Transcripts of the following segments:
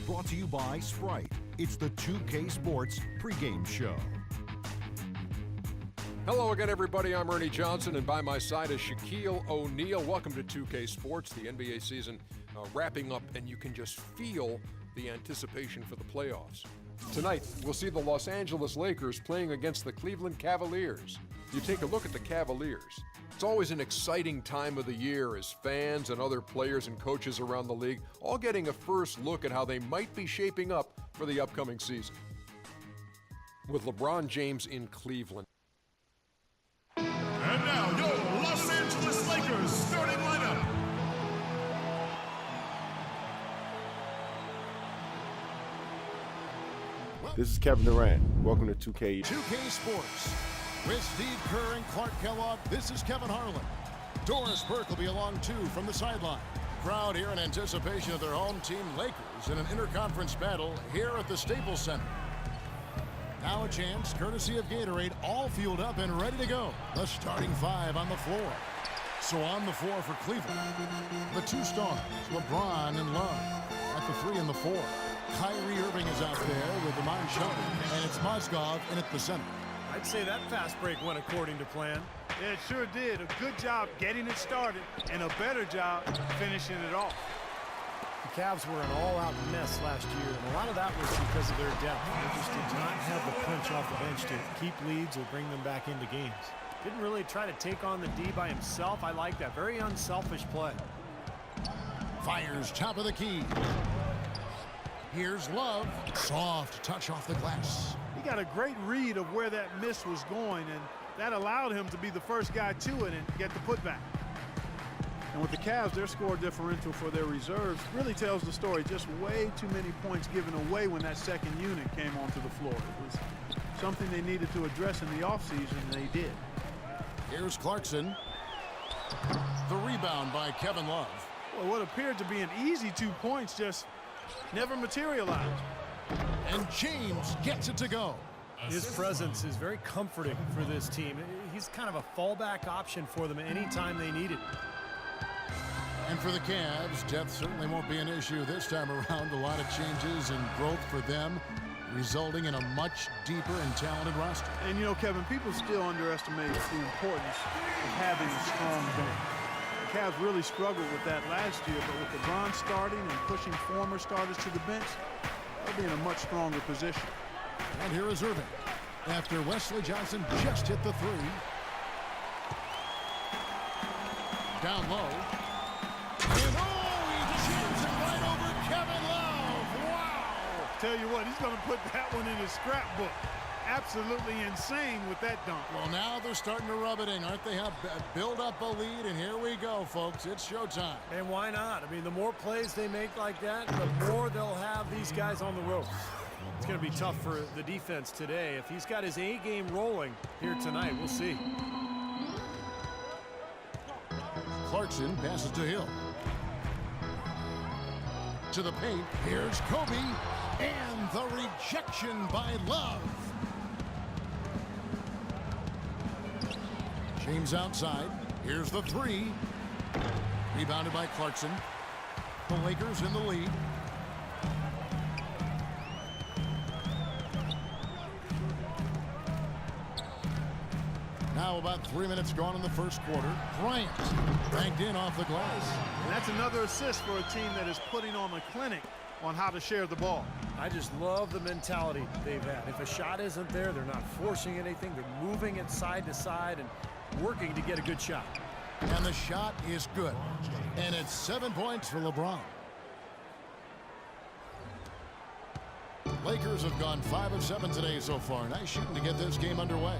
Brought to you by Sprite. It's the 2K Sports pregame show. Hello again, everybody. I'm Ernie Johnson, and by my side is Shaquille O'Neal. Welcome to 2K Sports, the NBA season wrapping up, and you can just feel the anticipation for the playoffs. Tonight, we'll see the Los Angeles Lakers playing against the Cleveland Cavaliers. You take a look at the Cavaliers. It's always an exciting time of the year as fans and other players and coaches around the league all getting a first look at how they might be shaping up for the upcoming season. With LeBron James in Cleveland. And now, your Los Angeles Lakers starting lineup. This is Kevin Durant. Welcome to 2K. 2K Sports. With Steve Kerr and Clark Kellogg, this is Kevin Harlan. Doris Burke will be along too from the sideline. Crowd here in anticipation of their home team Lakers in an interconference battle here at the Staples Center. Now a chance, courtesy of Gatorade, all fueled up and ready to go. The starting five on the floor. So on the floor for Cleveland, the two stars, LeBron and Love. At the 3 and the 4, Kyrie Irving is out there with Iman Shumpert, and it's Mozgov in at the center. I'd say that fast break went according to plan. Yeah, it sure did. A good job getting it started and a better job finishing it off. The Cavs were an all-out mess last year, and a lot of that was because of their depth. They just did not have the punch off the bench to keep leads or bring them back into games. Didn't really try to take on the D by himself. I like that. Very unselfish play. Fires top of the key. Here's Love. Soft touch off the glass. He got a great read of where that miss was going, and that allowed him to be the first guy to it and get the putback. And with the Cavs, their score differential for their reserves really tells the story. Just way too many points given away when that second unit came onto the floor. It was something they needed to address in the offseason, and they did. Here's Clarkson. The rebound by Kevin Love. Well, what appeared to be an easy 2 points just never materialized. And James gets it to go. His presence is very comforting for this team. He's kind of a fallback option for them anytime they need it. And for the Cavs, depth certainly won't be an issue this time around. A lot of changes and growth for them, resulting in a much deeper and talented roster. And, you know, Kevin, people still underestimate the importance of having a strong bench. The Cavs really struggled with that last year, but with LeBron starting and pushing former starters to the bench, they'll be in a much stronger position. And here is Irving. After Wesley Johnson just hit the 3. Down low. And he jams it right over Kevin Love. Wow! Tell you what, he's going to put that one in his scrapbook. Absolutely insane with that dunk. Well, now they're starting to rub it in, aren't they? Have build up a lead, and here we go, folks. It's showtime. And why not? I mean, the more plays they make like that, the more they'll have these guys on the ropes. It's going to be tough for the defense today. If he's got his A game rolling here tonight, we'll see. Clarkson passes to Hill. To the paint. Here's Kobe. And the rejection by Love. James outside. Here's the 3. Rebounded by Clarkson. The Lakers in the lead. Now about 3 minutes gone in the first quarter. Bryant banked in off the glass. And that's another assist for a team that is putting on a clinic on how to share the ball. I just love the mentality they've had. If a shot isn't there, they're not forcing anything. They're moving it side to side and working to get a good shot. And the shot is good. And it's 7 points for LeBron. Lakers have gone 5 of 7 today so far. Nice shooting to get this game underway.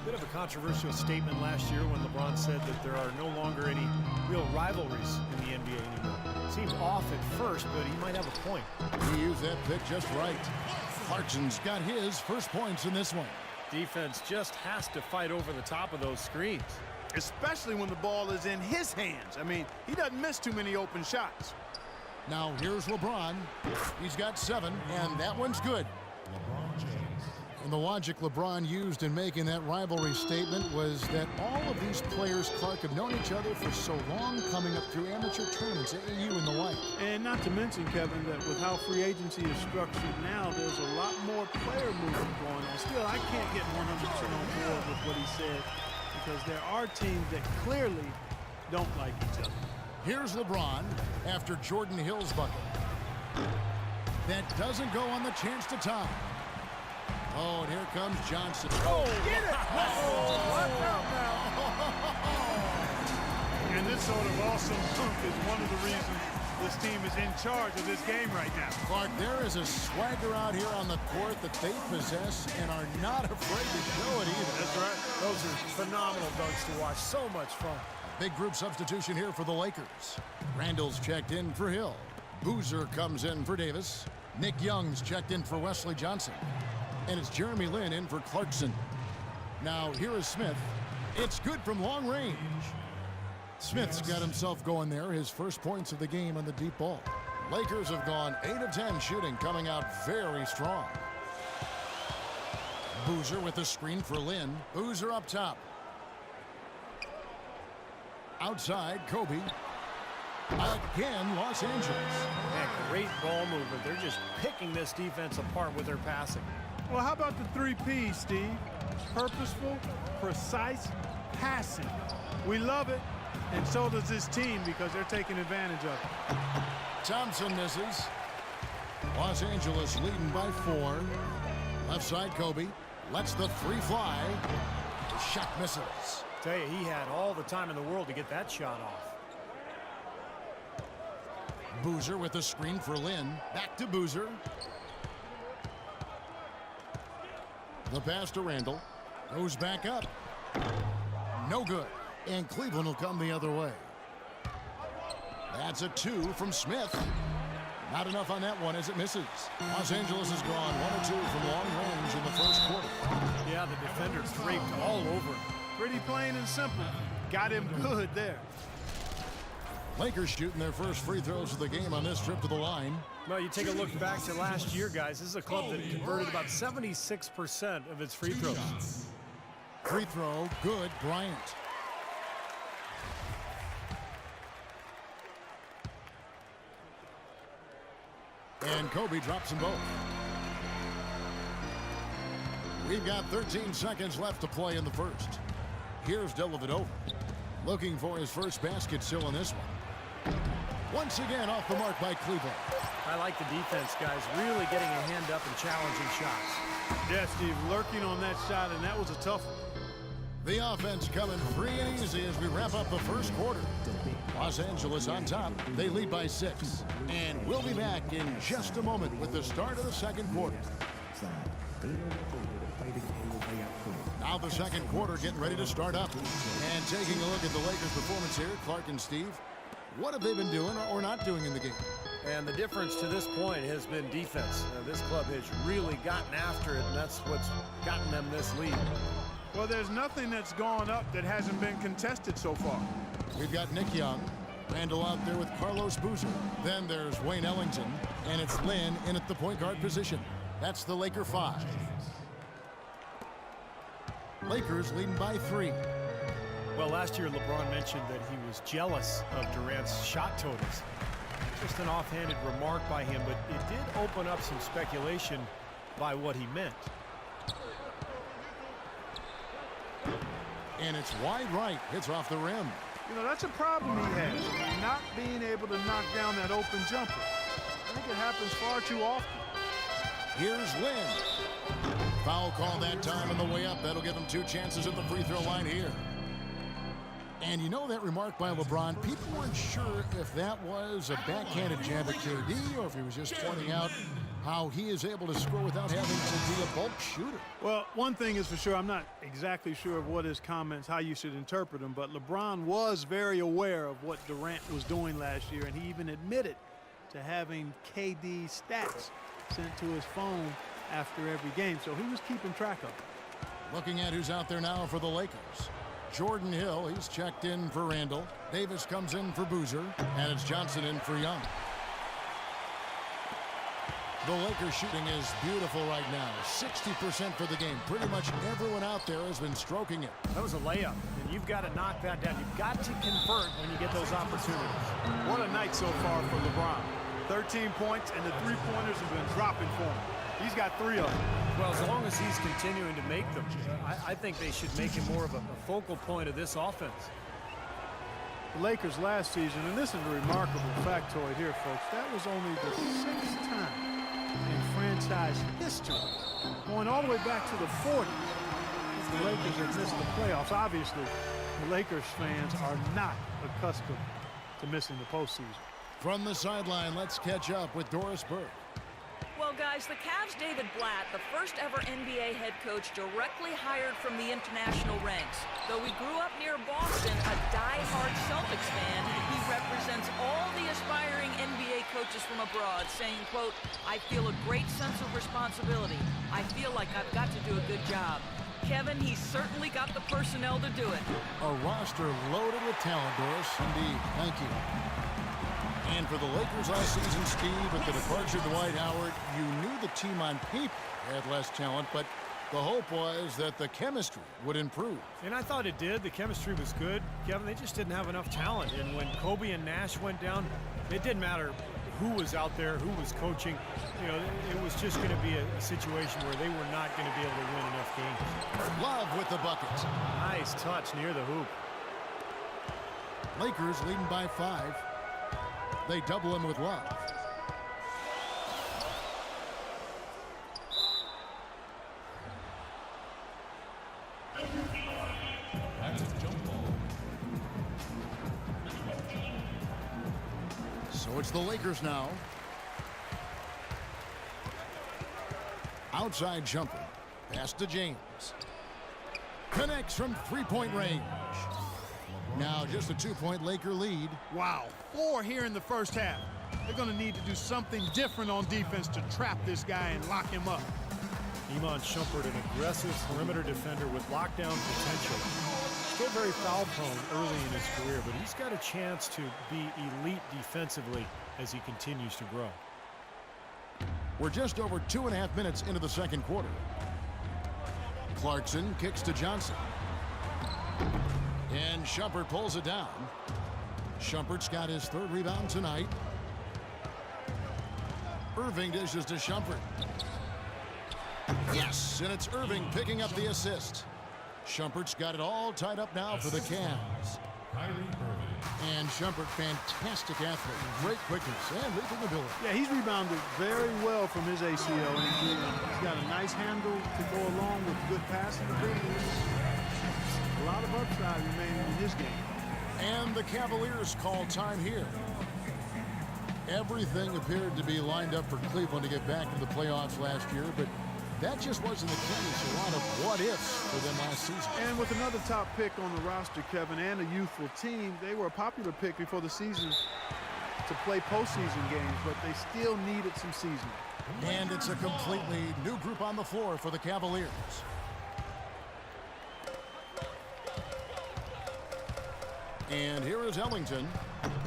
Bit of a controversial statement last year when LeBron said that there are no longer any real rivalries in the NBA anymore. Seems off at first, but he might have a point. He used that pick just right. Clarkson's got his first points in this one. Defense just has to fight over the top of those screens. Especially when the ball is in his hands. I mean, he doesn't miss too many open shots. Now here's LeBron. He's got 7, and that one's good. And the logic LeBron used in making that rivalry statement was that all of these players, Clark, have known each other for so long, coming up through amateur tournaments, AAU and the like. And not to mention, Kevin, that with how free agency is structured now, there's a lot more player movement going on. Still, I can't get 100% on board with what he said because there are teams that clearly don't like each other. Here's LeBron after Jordan Hill's bucket. That doesn't go on the chance to tie. Oh, and here comes Johnson. Oh, get it! Watch out now. And this sort of awesome dunk is one of the reasons this team is in charge of this game right now. Clark, there is a swagger out here on the court that they possess and are not afraid to show it either. That's right. Those are phenomenal dunks to watch. So much fun. Big group substitution here for the Lakers. Randall's checked in for Hill. Boozer comes in for Davis. Nick Young's checked in for Wesley Johnson. And it's Jeremy Lin in for Clarkson. Now here is Smith. It's good from long range. Smith's got himself going there. His first points of the game on the deep ball. Lakers have gone 8 of 10 shooting, coming out very strong. Boozer with the screen for Lin. Boozer up top. Outside, Kobe. Again, Los Angeles. Man, great ball movement. They're just picking this defense apart with their passing. Well, how about the 3 P's, Steve? Purposeful, precise, passing. We love it, and so does this team because they're taking advantage of it. Thompson misses. Los Angeles leading by 4. Left side, Kobe. Lets the 3 fly. The shot misses. Tell you, he had all the time in the world to get that shot off. Boozer with the screen for Lin. Back to Boozer. The pass to Randall. Goes back up. No good. And Cleveland will come the other way. That's a 2 from Smith. Not enough on that one as it misses. Los Angeles has gone 1 or 2 from long range in the first quarter. Yeah, the defender draped all over him. Pretty plain and simple. Got him good there. Lakers shooting their first free throws of the game on this trip to the line. Well, you take a look back to last year, guys. This is a club that converted about 76% of its free throws. Free throw, good, Bryant. And Kobe drops them both. We've got 13 seconds left to play in the first. Here's Dellavedova. Looking for his first basket still in this one. Once again off the mark by Cleveland. I like the defense, guys. Really getting a hand up and challenging shots. Yeah, Steve, lurking on that shot, and that was a tough one. The offense coming free and easy as we wrap up the first quarter. Los Angeles on top. They lead by 6. And we'll be back in just a moment with the start of the second quarter. Now the second quarter getting ready to start up. And taking a look at the Lakers' performance here, Clark and Steve, what have they been doing or not doing in the game? And the difference to this point has been defense. This club has really gotten after it, and that's what's gotten them this lead. Well, there's nothing that's gone up that hasn't been contested so far. We've got Nick Young. Randall out there with Carlos Boozer. Then there's Wayne Ellington. And it's Lin in at the point guard position. That's the Laker 5. Lakers leading by 3. Well, last year LeBron mentioned that he was jealous of Durant's shot totals. Just an offhanded remark by him, but it did open up some speculation by what he meant. And it's wide right. It's off the rim. You know, that's a problem he has, not being able to knock down that open jumper. I think it happens far too often. Here's Lin. Foul call that time on the way up. That'll give him 2 chances at the free throw line here. And you know that remark by LeBron, people weren't sure if that was a backhanded jab at KD or if he was just pointing out how he is able to score without having to be a bulk shooter. Well, one thing is for sure, I'm not exactly sure of what his comments, how you should interpret them, but LeBron was very aware of what Durant was doing last year, and he even admitted to having KD stats sent to his phone after every game, so he was keeping track of it. Looking at who's out there now for the Lakers. Jordan Hill, he's checked in for Randall. Davis comes in for Boozer, and it's Johnson in for Young. The Lakers shooting is beautiful right now. 60% for the game. Pretty much everyone out there has been stroking it. That was a layup, and you've got to knock that down. You've got to convert when you get those opportunities. What a night so far for LeBron. 13 points, and the three-pointers have been dropping for him. He's got 3 of them. Well, as long as he's continuing to make them, I think they should make him more of a focal point of this offense. The Lakers last season, and this is a remarkable factoid here, folks, that was only the 6th time in franchise history, going all the way back to the 40s, the Lakers have missed the playoffs. Obviously, the Lakers fans are not accustomed to missing the postseason. From the sideline, let's catch up with Doris Burke. Well, guys, the Cavs' David Blatt, the first ever NBA head coach directly hired from the international ranks. Though he grew up near Boston, a die-hard Celtics fan, he represents all the aspiring NBA coaches from abroad, saying, quote, "I feel a great sense of responsibility. I feel like I've got to do a good job." Kevin, he's certainly got the personnel to do it. A roster loaded with talent, Doris. Indeed. Thank you. And for the Lakers last season, Steve, with the departure of Dwight Howard, you knew the team on paper had less talent, but the hope was that the chemistry would improve. And I thought it did. The chemistry was good. Kevin, they just didn't have enough talent. And when Kobe and Nash went down, it didn't matter who was out there, who was coaching. You know, it was just going to be a situation where they were not going to be able to win enough games. Love with the buckets. Nice touch near the hoop. Lakers leading by 5. They double him with Love. So it's the Lakers now. Outside jumper. Pass to James. Connects from three-point range. Now just a 2-point Laker lead. Wow, 4 here in the first half. They're going to need to do something different on defense to trap this guy and lock him up. Iman Shumpert, an aggressive perimeter defender with lockdown potential. Still very foul prone early in his career, but he's got a chance to be elite defensively as he continues to grow. We're just over 2.5 minutes into the second quarter. Clarkson kicks to Johnson. And Shumpert pulls it down. Shumpert's got his 3rd rebound tonight. Irving dishes to Shumpert. Yes, and it's Irving picking up the assist. Shumpert's got it all tied up now for the Cavs. And Shumpert, fantastic athlete. Great quickness and leaping ability. Yeah, he's rebounded very well from his ACL injury. He's got a nice handle to go along with good passing ability. A lot of upside remaining in his game. And the Cavaliers call time here. Everything appeared to be lined up for Cleveland to get back into the playoffs last year, but that just wasn't the case. A lot of what-ifs for them last season. And with another top pick on the roster, Kevin, and a youthful team, they were a popular pick before the season to play postseason games, but they still needed some seasoning. And it's a completely new group on the floor for the Cavaliers. And here is Ellington.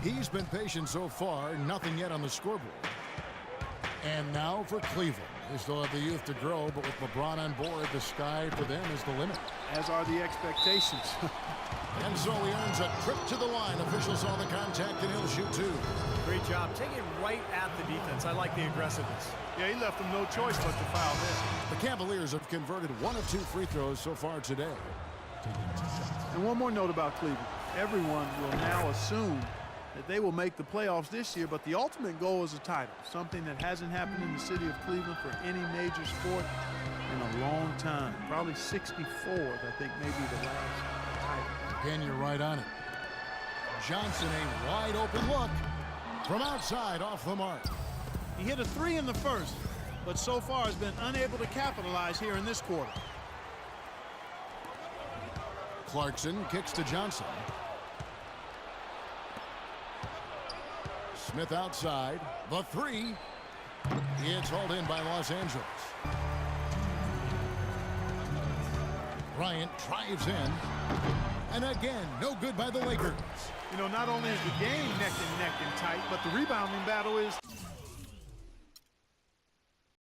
He's been patient so far, nothing yet on the scoreboard. And now for Cleveland. They still have the youth to grow, but with LeBron on board, the sky for them is the limit. As are the expectations. And so he earns a trip to the line. Officials saw the contact, and he'll shoot 2. Great job. Take it right at the defense. I like the aggressiveness. Yeah, he left them no choice but to foul this. The Cavaliers have converted 1 of 2 free throws so far today. And one more note about Cleveland. Everyone will now assume that they will make the playoffs this year, but the ultimate goal is a title, something that hasn't happened in the city of Cleveland for any major sport in a long time. Probably 64, I think, maybe the last title. Again, you're right on it. Johnson, a wide open look from outside off the mark. He hit a 3 in the first, but so far has been unable to capitalize here in this quarter. Clarkson kicks to Johnson. Smith outside. The 3. It's hauled in by Los Angeles. Bryant drives in. And again, no good by the Lakers. You know, not only is the game neck and tight, but the rebounding battle is